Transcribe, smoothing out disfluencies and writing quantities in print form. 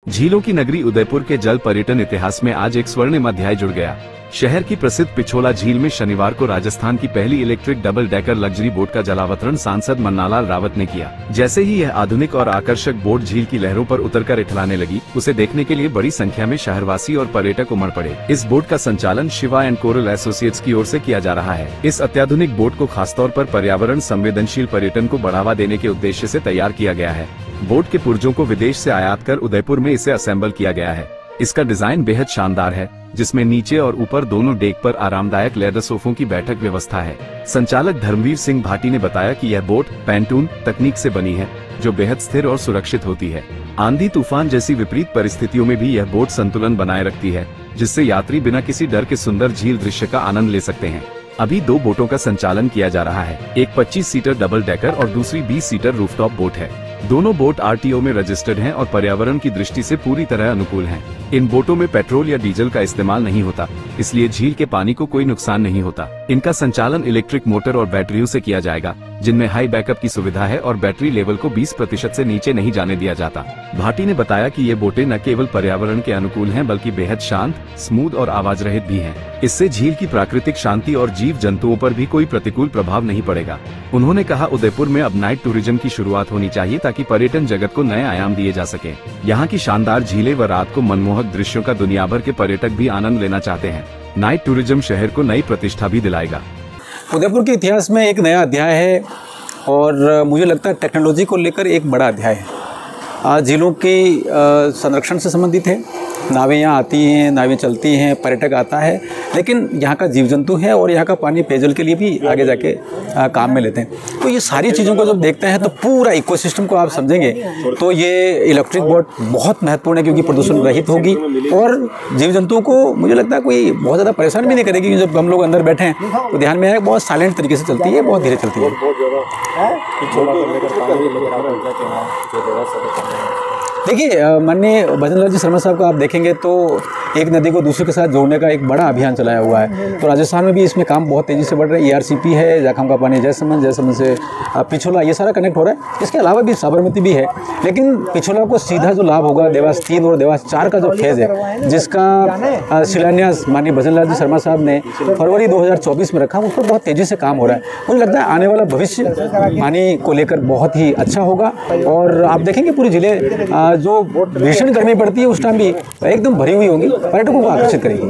झीलों की नगरी उदयपुर के जल पर्यटन इतिहास में आज एक स्वर्णिम अध्याय जुड़ गया। शहर की प्रसिद्ध पिछोला झील में शनिवार को राजस्थान की पहली electric double decker luxury boat का जलावतरण सांसद मन्नालाल रावत ने किया। जैसे ही यह आधुनिक और आकर्षक बोट झील की लहरों पर उतरकर इठलाने लगी, उसे देखने के लिए बड़ी संख्या में शहरवासी और पर्यटक उमड़ पड़े। इस बोट का संचालन शिवा एंड कोरल एसोसिएट्स की ओर से किया जा रहा है। इस अत्याधुनिक बोट को खासतौर पर पर्यावरण संवेदनशील पर्यटन को बढ़ावा देने के उद्देश्य से तैयार किया गया है। बोट के पुर्जों को विदेश से आयात कर उदयपुर में इसे असेंबल किया गया है। इसका डिजाइन बेहद शानदार है, जिसमें नीचे और ऊपर दोनों डेक पर आरामदायक लेदर सोफों की बैठक व्यवस्था है। संचालक धर्मवीर सिंह भाटी ने बताया कि यह बोट पैंटून तकनीक से बनी है, जो बेहद स्थिर और सुरक्षित होती है। आंधी तूफान जैसी विपरीत परिस्थितियों में भी यह बोट संतुलन बनाए रखती है, जिससे यात्री बिना किसी डर के सुंदर झील दृश्य का आनंद ले सकते हैं। अभी 2 बोटों का संचालन किया जा रहा है। एक 25 सीटर डबल डेकर और दूसरी 20 सीटर रूफटॉप बोट है। दोनों बोट आरटीओ में रजिस्टर्ड हैं और पर्यावरण की दृष्टि से पूरी तरह अनुकूल हैं। इन बोटों में पेट्रोल या डीजल का इस्तेमाल नहीं होता, इसलिए झील के पानी को कोई नुकसान नहीं होता। इनका संचालन इलेक्ट्रिक मोटर और बैटरियों से किया जाएगा, जिनमें हाई बैकअप की सुविधा है और बैटरी लेवल को 20% से नीचे नहीं जाने दिया जाता। भाटी ने बताया कि ये बोटें न केवल पर्यावरण के अनुकूल हैं, बल्कि बेहद शांत, स्मूथ और आवाज रहित भी हैं। इससे झील की प्राकृतिक शांति और जीव जंतुओं पर भी कोई प्रतिकूल प्रभाव नहीं पड़ेगा। उन्होंने कहा, उदयपुर में अब नाइट टूरिज्म की शुरुआत होनी चाहिए ताकि पर्यटन जगत को नए आयाम दिए जा सके। यहाँ की शानदार झीलें व रात को मनमोहक दृश्यों का दुनिया भर के पर्यटक भी आनंद लेना चाहते हैं। नाइट टूरिज्म शहर को नई प्रतिष्ठा भी दिलाएगा। उदयपुर के इतिहास में एक नया अध्याय है और मुझे लगता है टेक्नोलॉजी को लेकर एक बड़ा अध्याय है। झीलों की संरक्षण से संबंधित है। नावें यहाँ आती हैं, नावें चलती हैं, पर्यटक आता है, लेकिन यहाँ का जीव जंतु है और यहाँ का पानी पेयजल के लिए भी आगे जाके काम में लेते हैं। तो ये सारी चीज़ों को जब देखते हैं तो पूरा इकोसिस्टम को आप समझेंगे तो ये इलेक्ट्रिक बोट बहुत महत्वपूर्ण है, क्योंकि प्रदूषण रहित होगी और जीव जंतुओं को मुझे लगता है कोई बहुत ज़्यादा परेशान भी नहीं करेगी। जब हम लोग अंदर बैठे हैं तो ध्यान में है, बहुत साइलेंट तरीके से चलती है, बहुत धीरे चलती है। देखिए, माननीय भजनलाल जी शर्मा साहब को आप देखेंगे तो एक नदी को दूसरे के साथ जोड़ने का एक बड़ा अभियान चलाया हुआ है। तो राजस्थान में भी इसमें काम बहुत तेज़ी से बढ़ रहा है। ERCP है, जाखम का पानी जयसमंद से पिछोला, ये सारा कनेक्ट हो रहा है। इसके अलावा भी साबरमती भी है, लेकिन पिछोला को सीधा जो लाभ होगा देवास 3 और देवास 4 का जो फेज़ है, जिसका शिलान्यास माननीय भजनलाल जी शर्मा साहब ने फरवरी 2024 में रखा, उस पर बहुत तेज़ी से काम हो रहा है। मुझे लगता है आने वाला भविष्य पानी को लेकर बहुत ही अच्छा होगा। और आप देखेंगे पूरी जिले जो भीषण गर्मी पड़ती है उस टाइम भी एकदम भरी हुई होगी, पर्यटकों को आकर्षित करेगी।